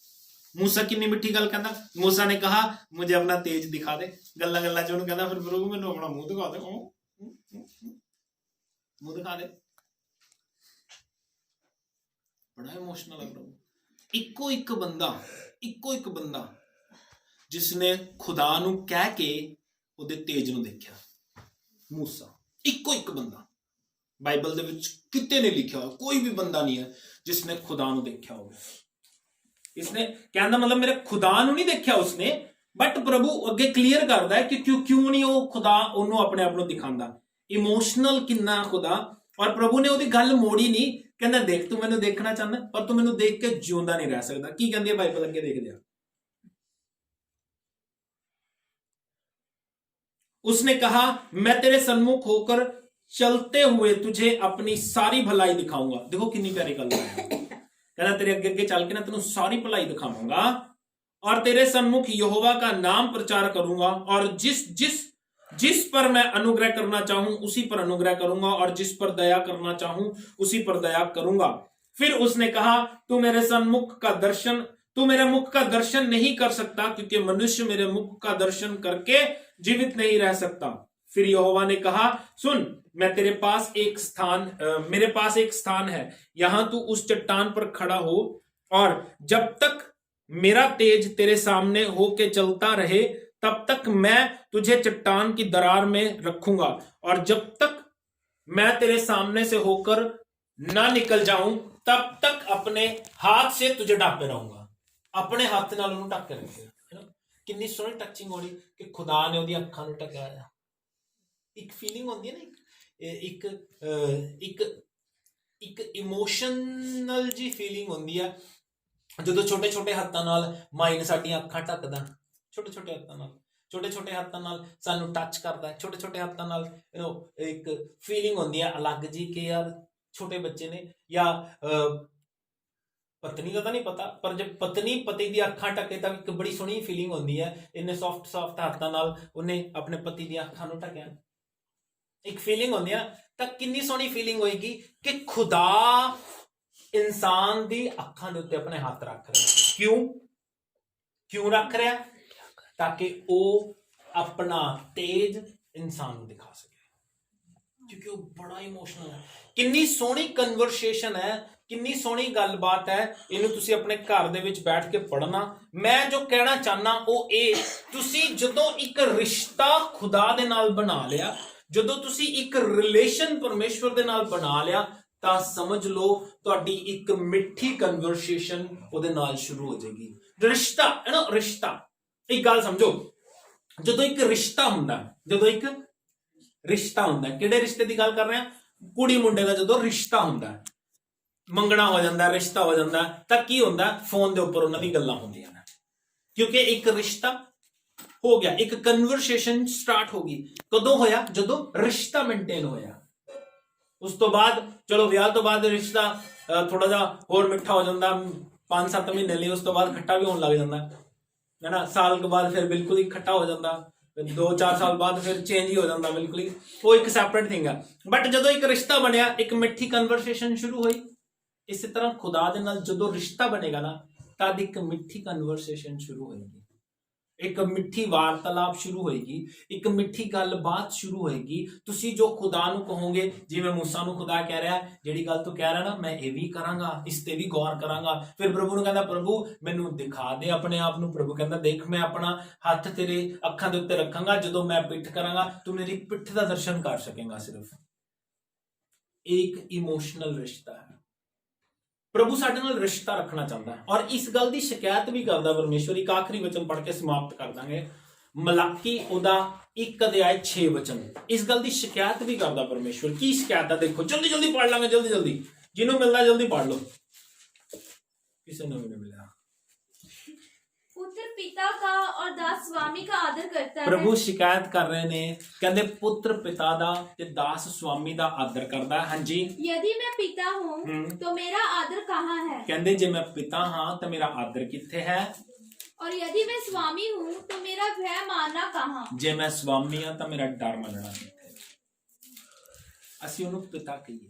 मूसा किन्नी मिठी गल कहंदा। मूसा ने कहा मुझे अपना तेज दिखा दे। गल्लां गल्लां च उन्होंने कहंदा फिर प्रभु मैनूं अपना मुंह दिखा दे, मुंह दिखा दे। बड़ा इमोशनल है प्रभु। ਇੱਕੋ ਇੱਕ ਬੰਦਾ ਜਿਸਨੇ ਖੁਦਾ ਨੂੰ ਕਹਿ ਕੇ ਉਹਦੇ ਤੇਜ ਨੂੰ ਦੇਖਿਆ, ਮੂਸਾ। ਇੱਕੋ ਇੱਕ ਬੰਦਾ ਬਾਈਬਲ ਦੇ ਵਿੱਚ ਕਿਤੇ ਨਹੀਂ ਲਿਖਿਆ ਹੋਇਆ, ਕੋਈ ਵੀ ਬੰਦਾ ਨਹੀਂ ਹੈ ਜਿਸਨੇ ਖੁਦਾ ਨੂੰ ਦੇਖਿਆ ਹੋਵੇ। ਇਸਨੇ ਕਹਿਣ ਦਾ ਮਤਲਬ ਮੇਰੇ ਖੁਦਾ ਨੂੰ ਨਹੀਂ ਦੇਖਿਆ ਉਸਨੇ, ਬਟ ਪ੍ਰਭੂ ਅੱਗੇ ਕਲੀਅਰ ਕਰਦਾ ਹੈ ਕਿ ਕਿਉਂ ਨਹੀਂ ਉਹ ਖੁਦਾ ਉਹਨੂੰ ਆਪਣੇ ਆਪ ਨੂੰ ਦਿਖਾਉਂਦਾ। ਇਮੋਸ਼ਨਲ ਕਿੰਨਾ ਖੁਦਾ। ਔਰ ਪ੍ਰਭੂ ਨੇ ਉਹਦੀ ਗੱਲ ਮੋੜੀ ਨਹੀਂ, ਕਹਿੰਦਾ ਦੇਖ ਤੂੰ ਮੈਨੂੰ ਦੇਖਣਾ ਚਾਹੁੰਦਾ ਪਰ ਤੂੰ ਮੈਨੂੰ ਦੇਖ ਕੇ ਜਿਉਂਦਾ ਨਹੀਂ ਰਹਿ ਸਕਦਾ। ਕੀ ਕਹਿੰਦੀ ਹੈ ਬਾਈਬਲ, ਅੱਗੇ ਦੇਖਦੇ ਆ। उसने कहा मैं तेरे सन्मुख होकर चलते हुए तुझे अपनी सारी भलाई दिखाऊंगा। देखो कितनी प्यारी गल है। कहना तेरे अगे अगे चल के ना तेनों सारी भलाई दिखाऊंगा और तेरे सन्मुख यहोवा का नाम प्रचार करूंगा और जिस पर मैं अनुग्रह करना चाहूं उसी पर अनुग्रह करूंगा और जिस पर दया करना चाहूं उसी पर दया करूंगा। फिर उसने कहा तू मेरे मुख का दर्शन नहीं कर सकता, क्योंकि मनुष्य मेरे मुख का दर्शन करके जीवित नहीं रह सकता। फिर यहोवा ने कहा सुन, मेरे पास एक स्थान है, यहां तू उस चट्टान पर खड़ा हो और जब तक मेरा तेज तेरे सामने होके चलता रहे तब तक मैं तुझे चट्टान की दरार में रखूंगा और जब तक मैं तेरे सामने से होकर ना निकल जाऊं तब तक अपने हाथ से तुझे ढांपे रहूंगा। अपने हाथ नाल उन्हें ढक के रखेगा। कितनी सोहनी टचिंग हो रही कि खुदा ने उहदी अखां नूं ढकाया। एक फीलिंग होंदी है ना, एक इमोशनल जी फीलिंग होंदी है ਜਦੋਂ ਛੋਟੇ ਛੋਟੇ ਹੱਥਾਂ ਨਾਲ ਮਾਈਨ ਸਾਡੀਆਂ ਅੱਖਾਂ ਢੱਕਦਾ, ਛੋਟੇ ਛੋਟੇ ਹੱਥਾਂ ਨਾਲ, ਛੋਟੇ ਛੋਟੇ ਹੱਥਾਂ ਨਾਲ ਸਾਨੂੰ ਟੱਚ ਕਰਦਾ, ਛੋਟੇ ਛੋਟੇ ਹੱਥਾਂ ਨਾਲ ਇੱਕ ਫੀਲਿੰਗ ਹੁੰਦੀ ਹੈ ਅਲੱਗ ਜੀ ਕਿ ਯਾਰ ਛੋਟੇ ਬੱਚੇ ਨੇ, ਜਾਂ ਪਤਨੀ ਦਾ ਤਾਂ ਨਹੀਂ ਪਤਾ, ਪਰ ਜਦ ਪਤਨੀ ਪਤੀ ਦੀ ਅੱਖਾਂ ਢੱਕੇ ਤਾਂ ਇੱਕ ਬੜੀ ਸੋਹਣੀ ਫੀਲਿੰਗ ਹੁੰਦੀ ਹੈ। ਇੰਨੇ ਸੌਫਟ ਹੱਥਾਂ ਨਾਲ ਉਹਨੇ ਆਪਣੇ ਪਤੀ ਦੀਆਂ ਅੱਖਾਂ ਨੂੰ ਢੱਕਿਆ, ਇੱਕ ਫੀਲਿੰਗ ਹੁੰਦੀ ਆ। ਤਾਂ ਕਿੰਨੀ ਸੋਹਣੀ ਫੀਲਿੰਗ ਹੋਏਗੀ ਕਿ ਖੁਦਾ ਇਨਸਾਨ ਦੀ ਅੱਖਾਂ ਦੇ ਉੱਤੇ ਆਪਣੇ ਹੱਥ ਰੱਖ ਰਿਹਾ। ਕਿਉਂ ਰੱਖ ਰਿਹਾ? ਤਾਂ ਕਿ ਉਹ ਆਪਣਾ ਤੇਜ ਇਨਸਾਨ ਨੂੰ ਦਿਖਾ ਸਕੇ, ਕਿਉਂਕਿ ਉਹ ਬੜਾ ਇਮੋਸ਼ਨਲ ਹੈ। ਕਿੰਨੀ ਸੋਹਣੀ ਕਨਵਰਸੇਸ਼ਨ ਹੈ, ਕਿੰਨੀ ਸੋਹਣੀ ਗੱਲਬਾਤ ਹੈ। ਇਹਨੂੰ ਤੁਸੀਂ ਆਪਣੇ ਘਰ ਦੇ ਵਿੱਚ ਬੈਠ ਕੇ ਪੜ੍ਹਨਾ। ਮੈਂ ਜੋ ਕਹਿਣਾ ਚਾਹਨਾ ਉਹ ਇਹ, ਤੁਸੀਂ ਜਦੋਂ ਇੱਕ ਰਿਸ਼ਤਾ ਖੁਦਾ ਦੇ ਨਾਲ ਬਣਾ ਲਿਆ, ਜਦੋਂ ਤੁਸੀਂ ਇੱਕ ਰਿਲੇਸ਼ਨ ਪਰਮੇਸ਼ਵਰ ਦੇ ਨਾਲ ਬਣਾ ਲਿਆ, ਤਾਂ ਸਮਝ ਲਓ ਤੁਹਾਡੀ ਇੱਕ ਮਿੱਠੀ ਕਨਵਰਸੇਸ਼ਨ ਉਹਦੇ ਨਾਲ ਸ਼ੁਰੂ ਹੋ ਜਾਏਗੀ। ਰਿਸ਼ਤਾ ਹੈ ਨਾ, ਰਿਸ਼ਤਾ, ਇੱਕ ਗੱਲ ਸਮਝੋ, ਜਦੋਂ ਇੱਕ ਰਿਸ਼ਤਾ ਹੁੰਦਾ, ਕਿਹੜੇ ਰਿਸ਼ਤੇ ਦੀ ਗੱਲ ਕਰ ਰਹੇ ਹਾਂ? ਕੁੜੀ ਮੁੰਡੇ ਦਾ ਜਦੋਂ ਰਿਸ਼ਤਾ ਹੁੰਦਾ, ਮੰਗਣਾ ਹੋ ਜਾਂਦਾ, ਰਿਸ਼ਤਾ ਹੋ ਜਾਂਦਾ, ਤਾਂ ਕੀ ਹੁੰਦਾ? ਫੋਨ ਦੇ ਉੱਪਰ ਉਹਨਾਂ ਦੀ ਗੱਲਾਂ ਹੁੰਦੀਆਂ ਨੇ, ਕਿਉਂਕਿ ਇੱਕ ਰਿਸ਼ਤਾ ਹੋ ਗਿਆ, ਇੱਕ ਕਨਵਰਸੇਸ਼ਨ ਸਟਾਰਟ ਹੋ ਗਈ। ਕਦੋਂ ਹੋਇਆ? ਜਦੋਂ ਰਿਸ਼ਤਾ ਮੇਨਟੇਨ ਹੋਇਆ। ਉਸ ਤੋਂ ਬਾਅਦ ਚਲੋ ਵਿਆਹ ਤੋਂ ਬਾਅਦ ਰਿਸ਼ਤਾ ਥੋੜਾ ਜਿਹਾ ਹੋਰ ਮਿੱਠਾ ਹੋ ਜਾਂਦਾ, 5-7 ਮਹੀਨੇ ਲਈ, ਉਸ ਤੋਂ ਬਾਅਦ ਖੱਟਾ ਵੀ ਹੋਣ ਲੱਗ ਜਾਂਦਾ ਹੈ ਨਾ। ਸਾਲ ਕੇ ਬਾਅਦ ਫਿਰ ਬਿਲਕੁਲ ਹੀ ਖੱਟਾ ਹੋ ਜਾਂਦਾ, 2-4 ਸਾਲ ਬਾਅਦ ਫਿਰ ਚੇਂਜ ਹੀ ਹੋ ਜਾਂਦਾ ਬਿਲਕੁਲ ਹੀ, ਉਹ ਇੱਕ ਸੈਪਰੇਟ ਥਿੰਗ ਹੈ। ਬਟ ਜਦੋਂ ਇੱਕ ਰਿਸ਼ਤਾ ਬਣਿਆ, ਇੱਕ ਮਿੱਠੀ ਕਨਵਰਸੇਸ਼ਨ ਸ਼ੁਰੂ ਹੋਈ। ਇਸੇ ਤਰ੍ਹਾਂ ਖੁਦਾ ਦੇ ਨਾਲ ਜਦੋਂ ਰਿਸ਼ਤਾ ਬਣੇਗਾ ਨਾ, ਤਦ ਇੱਕ ਮਿੱਠੀ ਕਨਵਰਸੇਸ਼ਨ ਸ਼ੁਰੂ ਹੋਏਗੀ, ਇੱਕ ਮਿੱਠੀ ਵਾਰਤਾਲਾਪ ਸ਼ੁਰੂ ਹੋਏਗੀ, ਇੱਕ ਮਿੱਠੀ ਗੱਲਬਾਤ ਸ਼ੁਰੂ ਹੋਏਗੀ। ਤੁਸੀਂ ਜੋ ਖੁਦਾ ਨੂੰ ਕਹੋਗੇ, ਜਿਵੇਂ ਮੂਸਾ ਨੂੰ ਖੁਦਾ ਕਹਿ ਰਿਹਾ, ਜਿਹੜੀ ਗੱਲ ਤੂੰ ਕਹਿ ਰਿਹਾ ਨਾ, ਮੈਂ ਇਹ ਵੀ ਕਰਾਂਗਾ, ਇਸ ਤੇ ਵੀ ਗੌਰ ਕਰਾਂਗਾ। ਫਿਰ ਪ੍ਰਭੂ ਨੂੰ ਕਹਿੰਦਾ, ਪ੍ਰਭੂ ਮੈਨੂੰ ਦਿਖਾ ਦੇ ਆਪਣੇ ਆਪ ਨੂੰ। ਪ੍ਰਭੂ ਕਹਿੰਦਾ, ਦੇਖ ਮੈਂ ਆਪਣਾ ਹੱਥ ਤੇਰੇ ਅੱਖਾਂ ਦੇ ਉੱਤੇ ਰੱਖਾਂਗਾ, ਜਦੋਂ ਮੈਂ ਪਿੱਠ ਕਰਾਂਗਾ ਤੂੰ ਮੇਰੀ ਪਿੱਠ ਦਾ ਦਰਸ਼ਨ ਕਰ ਸਕੇਗਾ। ਸਿਰਫ ਇੱਕ ਇਮੋਸ਼ਨਲ ਰਿਸ਼ਤਾ ਹੈ। ਪ੍ਰਭੂ ਸਾਡੇ ਨਾਲ ਰਿਸ਼ਤਾ ਰੱਖਣਾ ਚਾਹੁੰਦਾ ਹੈ, ਔਰ ਇਸ ਗੱਲ ਦੀ ਸ਼ਿਕਾਇਤ ਵੀ ਕਰਦਾ ਪਰਮੇਸ਼ਵਰ। ਇੱਕ ਆਖਰੀ ਵਚਨ ਪੜ੍ਹ ਕੇ ਸਮਾਪਤ ਕਰ ਦਾਂਗੇ, ਮਲਾਕੀ ਉਹਦਾ 1:6 ਵਚਨ। ਇਸ ਗੱਲ ਦੀ ਸ਼ਿਕਾਇਤ ਵੀ ਕਰਦਾ ਪਰਮੇਸ਼ਵਰ। ਕੀ ਸ਼ਿਕਾਇਤ ਹੈ? ਦੇਖੋ, ਜਲਦੀ ਪੜ੍ਹ ਲਾਂਗੇ, ਜਲਦੀ। ਜਿਹਨੂੰ ਮਿਲਦਾ ਜਲਦੀ ਪੜ੍ਹ ਲਓ, ਕਿਸੇ ਨੂੰ ਵੀ ਨਹੀਂ ਮਿਲਿਆ। पुत्र पिता का और दास स्वामी का आदर करता है। ਪ੍ਰਭੂ ਸ਼ਿਕਾਇਤ ਕਰ ਰਹੇ ਨੇ, ਕਹਿੰਦੇ ਪੁੱਤਰ ਪਿਤਾ ਦਾ ਤੇ ਦਾਸ ਸਵਾਮੀ ਦਾ ਆਦਰ ਕਰਦਾ। ਹਾਂਜੀ, यदि मैं पिता हूँ तो मेरा आदर कहाँ है? ਕਹਿੰਦੇ ਜੇ ਮੈਂ ਪਿਤਾ ਹਾਂ ਤਾਂ ਮੇਰਾ ਆਦਰ ਕਿੱਥੇ ਹੈ? और यदि मैं स्वामी हूँ तो मेरा भय मानना कहाँ? ਜੇ ਮੈਂ ਸਵਾਮੀ ਹਾਂ ਤਾਂ ਮੇਰਾ ਡਰ ਮੰਨਣਾ ਕਿੱਥੇ? ਅਸੀਂ ਉਹਨੂੰ ਪਿਤਾ ਕਹੀਏ,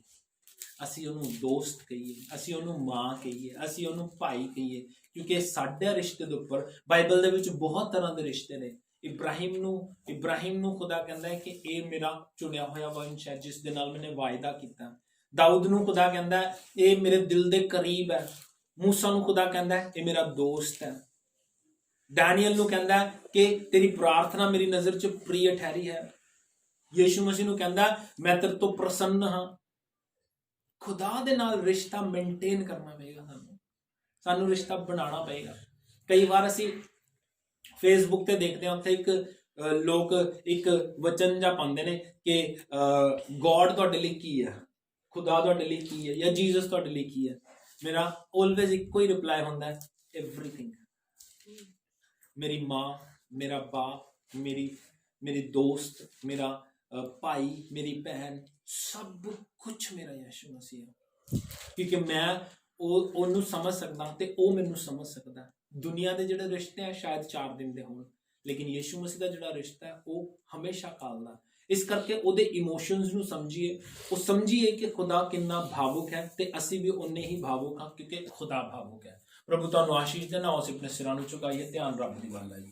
ਅਸੀਂ ਉਹਨੂੰ ਦੋਸਤ ਕਹੀਏ, ਅਸੀਂ ਉਹਨੂੰ ਮਾਂ ਕਹੀਏ, ਅਸੀਂ ਉਹਨੂੰ ਭਾਈ ਕਹੀਏ, ਕਿਉਂਕਿ ਸਾਡੇ ਰਿਸ਼ਤੇ ਦੇ ਉੱਪਰ ਬਾਈਬਲ ਦੇ ਵਿੱਚ ਬਹੁਤ ਤਰ੍ਹਾਂ ਦੇ ਰਿਸ਼ਤੇ ਨੇ। ਇਬਰਾਹਿਮ ਨੂੰ ਖੁਦਾ ਕਹਿੰਦਾ ਹੈ ਕਿ ਇਹ ਮੇਰਾ ਚੁਣਿਆ ਹੋਇਆ ਵੰਸ਼ ਹੈ, ਜਿਸ ਦੇ ਨਾਲ ਮੈਨੇ ਵਾਅਦਾ ਕੀਤਾ। ਦਾਊਦ ਨੂੰ ਖੁਦਾ ਕਹਿੰਦਾ ਹੈ ਇਹ ਮੇਰੇ ਦਿਲ ਦੇ ਕਰੀਬ ਹੈ। ਮੂਸਾ ਨੂੰ ਖੁਦਾ ਕਹਿੰਦਾ ਹੈ ਇਹ ਮੇਰਾ ਦੋਸਤ ਹੈ। ਡੈਨੀਅਲ ਨੂੰ ਕਹਿੰਦਾ ਹੈ ਕਿ ਤੇਰੀ ਪ੍ਰਾਰਥਨਾ ਮੇਰੀ ਨਜ਼ਰ 'ਚ ਪ੍ਰਿਯ ਠਹਿਰੀ ਹੈ। ਯਿਸੂ ਮਸੀਹ ਨੂੰ ਕਹਿੰਦਾ ਮੈਂ ਤੇਰੇ ਤੋਂ ਪ੍ਰਸੰਨ ਹਾਂ। ਖੁਦਾ ਦੇ ਨਾਲ ਰਿਸ਼ਤਾ ਮੇਨਟੇਨ ਕਰਨਾ ਪਏਗਾ, ਸਾਨੂੰ ਰਿਸ਼ਤਾ ਬਣਾਉਣਾ ਪਏਗਾ। ਕਈ ਵਾਰ ਅਸੀਂ ਫੇਸਬੁੱਕ ਤੇ ਦੇਖਦੇ ਹਾਂ, ਉੱਥੇ ਇੱਕ ਲੋਕ ਇੱਕ ਵਚਨ ਜਾਂ ਪਾਉਂਦੇ ਨੇ ਕਿ ਗੋਡ ਤੁਹਾਡੇ ਲਈ ਕੀ ਹੈ, ਖੁਦਾ ਤੁਹਾਡੇ ਲਈ ਕੀ ਹੈ, ਜਾਂ ਜੀਸਸ ਤੁਹਾਡੇ ਲਈ ਕੀ ਹੈ। ਮੇਰਾ ਆਲਵੇਜ਼ ਇੱਕੋ ਹੀ ਰਿਪਲਾਈ ਹੁੰਦਾ ਹੈ, ਐਵਰੀਥਿੰਗ। ਮੇਰੀ ਮਾਂ, ਮੇਰਾ ਬਾਪ, ਮੇਰੀ ਦੋਸਤ, ਮੇਰਾ ਭਾਈ, ਮੇਰੀ ਭੈਣ, ਸਭ ਕੁਛ ਮੇਰਾ ਯਿਸੂ ਮਸੀਹ ਹੈ, ਕਿਉਂਕਿ ਮੈਂ ਉਹਨੂੰ ਸਮਝ ਸਕਦਾ ਤੇ ਉਹ ਮੈਨੂੰ ਸਮਝ ਸਕਦਾ। ਦੁਨੀਆ ਦੇ ਜਿਹੜੇ ਰਿਸ਼ਤੇ ਆ ਸ਼ਾਇਦ 4 ਦਿਨ ਦੇ ਹੋਣ, ਲੇਕਿਨ ਯਿਸੂ ਮਸੀਹ ਦਾ ਜਿਹੜਾ ਰਿਸ਼ਤਾ ਹੈ ਉਹ ਹਮੇਸ਼ਾ ਕਾਲ ਦਾ। ਇਸ ਕਰਕੇ ਉਹਦੇ ਇਮੋਸ਼ਨਸ ਨੂੰ ਸਮਝੀਏ, ਉਹ ਸਮਝੀਏ ਕਿ ਖੁਦਾ ਕਿੰਨਾ ਭਾਵੁਕ ਹੈ ਤੇ ਅਸੀਂ ਵੀ ਉਨੇ ਹੀ ਭਾਵੁਕ ਹਾਂ, ਕਿਉਂਕਿ ਖੁਦਾ ਭਾਵੁਕ ਹੈ। ਪ੍ਰਭੂ ਤੁਹਾਨੂੰ ਆਸ਼ੀਸ਼ ਦੇਣਾ। ਉਸ ਆਪਣੇ ਸਿਰਾਂ ਨੂੰ ਝੁਕਾਈਏ, ਧਿਆਨ ਰੱਬ ਦੀ ਵੱਲ ਲਾਈਏ।